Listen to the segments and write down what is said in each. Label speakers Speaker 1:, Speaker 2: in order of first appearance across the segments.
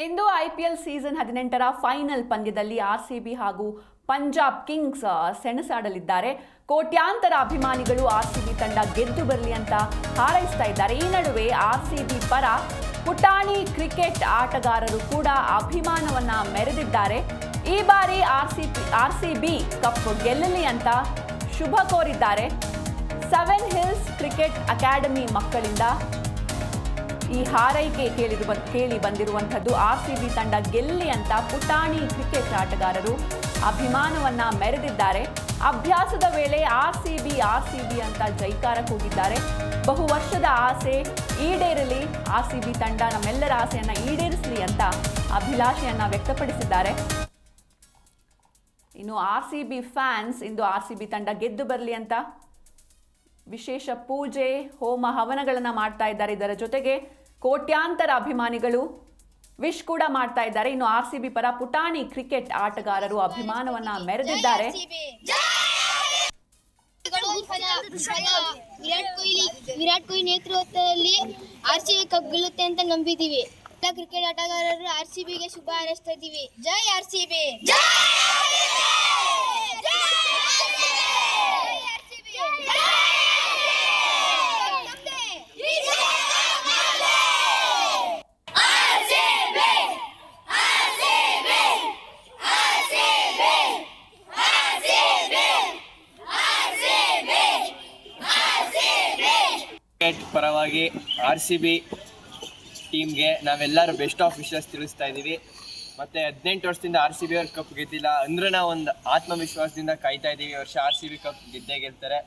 Speaker 1: ಇಂದು IPL season 18ರ final ಪಂದ್ಯದಲ್ಲಿ RCB ಹಾಗೂ Punjab Kings ಸೆಣಸಾಡಲಿದ್ದಾರೆ. ಕೋಟ್ಯಾಂತರ ಅಭಿಮಾನಿಗಳು ಆರ್ಸಿಬಿ ತಂಡ ಗೆದ್ದು ಬರಲಿ ಅಂತ ಹಾರೈಸ್ತಾ ಇದ್ದಾರೆ. ಈ ನಡುವೆ ಆರ್ಸಿಬಿ ಪರ ಪುಟಾಣಿ ಕ್ರಿಕೆಟ್ ಆಟಗಾರರು ಕೂಡ ಅಭಿಮಾನವನ್ನ ಮೆರೆದಿದ್ದಾರೆ. ಈ ಬಾರಿ ಆರ್ಸಿಬಿ ಕಪ್ ಗೆಲ್ಲಲಿ ಅಂತ ಶುಭ ಕೋರಿದ್ದಾರೆ. 7 ಹಿಲ್ಸ್ ಕ್ರಿಕೆಟ್ ಅಕಾಡೆಮಿ ಮಕ್ಕಳಿಂದ ಈ ಹಾರೈಕೆ ಕೇಳಿ ಬಂದಿರುವಂಥದ್ದು. ಆರ್ಸಿಬಿ ತಂಡ ಗೆಲ್ಲಿ ಅಂತ ಪುಟಾಣಿ ಕ್ರಿಕೆಟ್ ಆಟಗಾರರು ಅಭಿಮಾನವನ್ನ ಮೆರೆದಿದ್ದಾರೆ. ಅಭ್ಯಾಸದ ವೇಳೆ ಆರ್ಸಿಬಿ ಅಂತ ಜೈಕಾರ ಕೂಗಿದ್ದಾರೆ. ಬಹು ವರ್ಷದ ಆಸೆ ಈಡೇರಲಿ, ಆರ್ಸಿಬಿ ತಂಡ ನಮ್ಮೆಲ್ಲರ ಆಸೆಯನ್ನ ಈಡೇರಿಸಲಿ ಅಂತ ಅಭಿಲಾಷೆಯನ್ನ ವ್ಯಕ್ತಪಡಿಸಿದ್ದಾರೆ. ಇನ್ನು ಆರ್ಸಿಬಿ ಫ್ಯಾನ್ಸ್ ಇಂದು ಆರ್ಸಿಬಿ ತಂಡ ಗೆದ್ದು ಬರಲಿ ಅಂತ ವಿಶೇಷ ಪೂಜೆ ಹೋಮ ಹವನಗಳನ್ನು ಮಾಡ್ತಾ ಇದ್ದಾರೆ. ಇದರ ಜೊತೆಗೆ ಕೋಟ್ಯಾಂತರ ಅಭಿಮಾನಿಗಳು ವಿಶ್ ಕೂಡ ಮಾಡ್ತಾ ಇದ್ದಾರೆ. ಇನ್ನು ಆರ್ಸಿಬಿ ಪರ ಪುಟಾಣಿ ಕ್ರಿಕೆಟ್ ಆಟಗಾರರು ಅಭಿಮಾನವನ್ನ ಮೆರೆದಿದ್ದಾರೆ.
Speaker 2: ವಿರಾಟ್ ಕೊಹ್ಲಿ ನೇತೃತ್ವದಲ್ಲಿ ಆರ್ಸಿಬಿ ಕಪ್ ಗೆಲ್ಲುತ್ತೆ ಅಂತ ನಂಬಿದೀವಿ. ಎಲ್ಲ ಕ್ರಿಕೆಟ್ ಆಟಗಾರರು ಆರ್ಸಿಬಿಗೆ ಶುಭ ಹಾರೈಸ್ತಾ ಇದ್ದೀವಿ. ಜೈ ಆರ್ಸಿಬಿ.
Speaker 3: ಕ್ರಿಕೆಟ್ ಪರವಾಗಿ ಆರ್ಸಿಬಿ ಟೀಮ್ಗೆ ನಾವೆಲ್ಲರೂ ಬೆಸ್ಟ್ ಆಫ್ ವಿಶಸ್ ತಿಳಿಸ್ತಾ ಇದ್ದೀವಿ. ಮತ್ತು 18 ವರ್ಷದಿಂದ ಆರ್ಸಿಬಿ ಅವ್ರ ಕಪ್ ಗೆದ್ದಿಲ್ಲ ಅಂದ್ರೆ ನಾವು ಒಂದು ಆತ್ಮವಿಶ್ವಾಸದಿಂದ ಕಾಯ್ತಾ ಇದ್ದೀವಿ. ಈ ವರ್ಷ ಆರ್ಸಿಬಿ ಕಪ್ ಗೆದ್ದೇ ಗೆಲ್ತಾರೆ.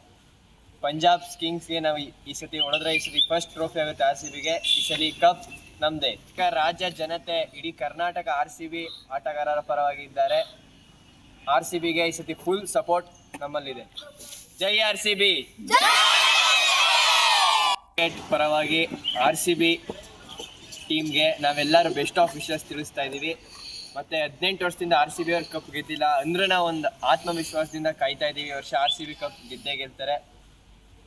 Speaker 3: ಪಂಜಾಬ್ ಕಿಂಗ್ಸ್ಗೆ ನಾವು ಈ ಸತಿ ಹೊಡೆದ್ರೆ ಈ ಸತಿ ಫಸ್ಟ್ ಟ್ರೋಫಿ ಆಗುತ್ತೆ ಆರ್ಸಿಬಿಗೆ. ಈ ಸಲ ಕಪ್ ನಮ್ಮದೇ. ರಾಜ್ಯ ಜನತೆ ಇಡೀ ಕರ್ನಾಟಕ ಆರ್ಸಿಬಿ ಆಟಗಾರರ ಪರವಾಗಿದ್ದಾರೆ. ಆರ್ಸಿಬಿಗೆ ಈ ಸತಿ ಫುಲ್ ಸಪೋರ್ಟ್ ನಮ್ಮಲ್ಲಿದೆ. ಜೈ ಆರ್ಸಿಬಿ. ಕ್ರಿಕೆಟ್ ಪರವಾಗಿ ಆರ್ಸಿಬಿ ಟೀಮ್ಗೆ ನಾವೆಲ್ಲರೂ ಬೆಸ್ಟ್ ಆಫ್ ವಿಶಸ್ ತಿಳಿಸ್ತಾ ಇದ್ದೀವಿ. ಮತ್ತು 18 ವರ್ಷದಿಂದ ಆರ್ಸಿಬಿ ಅವ್ರ ಕಪ್ ಗೆದ್ದಿಲ್ಲ ಅಂದ್ರೆ ನಾವು ಒಂದು ಆತ್ಮವಿಶ್ವಾಸದಿಂದ ಕಾಯ್ತಾ ಇದ್ದೀವಿ. ಈ ವರ್ಷ ಆರ್ಸಿಬಿ ಕಪ್ ಗೆದ್ದೇ ಗೆಲ್ತಾರೆ.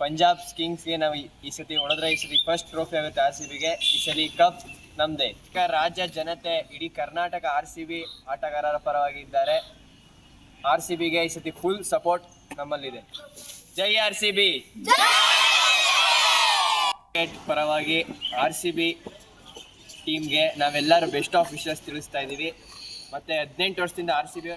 Speaker 3: ಪಂಜಾಬ್ ಕಿಂಗ್ಸ್ಗೆ ನಾವು ಈ ಸತಿ ಹೊಡೆದ್ರೆ ಈ ಸತಿ ಫಸ್ಟ್ ಟ್ರೋಫಿ ಆಗುತ್ತೆ ಆರ್ಸಿಬಿಗೆ. ಈ ಸಲ ಕಪ್ ನಮ್ಮದೇ. ರಾಜ್ಯ ಜನತೆ ಇಡೀ ಕರ್ನಾಟಕ ಆರ್ಸಿಬಿ ಆಟಗಾರರ ಪರವಾಗಿದ್ದಾರೆ. ಆರ್ಸಿಬಿಗೆ ಈ ಸತಿ ಫುಲ್ ಸಪೋರ್ಟ್ ನಮ್ಮಲ್ಲಿದೆ. ಜೈ ಆರ್ಸಿಬಿ. ಕ್ರಿಕೆಟ್ ಪರವಾಗಿ ಆರ್ಸಿಬಿ ಟೀಮ್ಗೆ ನಾವೆಲ್ಲರೂ ಬೆಸ್ಟ್ ಆಫ್ ವಿಶಸ್ ತಿಳಿಸ್ತಾ ಇದ್ದೀವಿ. ಮತ್ತು 18 ವರ್ಷದಿಂದ ಆರ್ಸಿಬಿ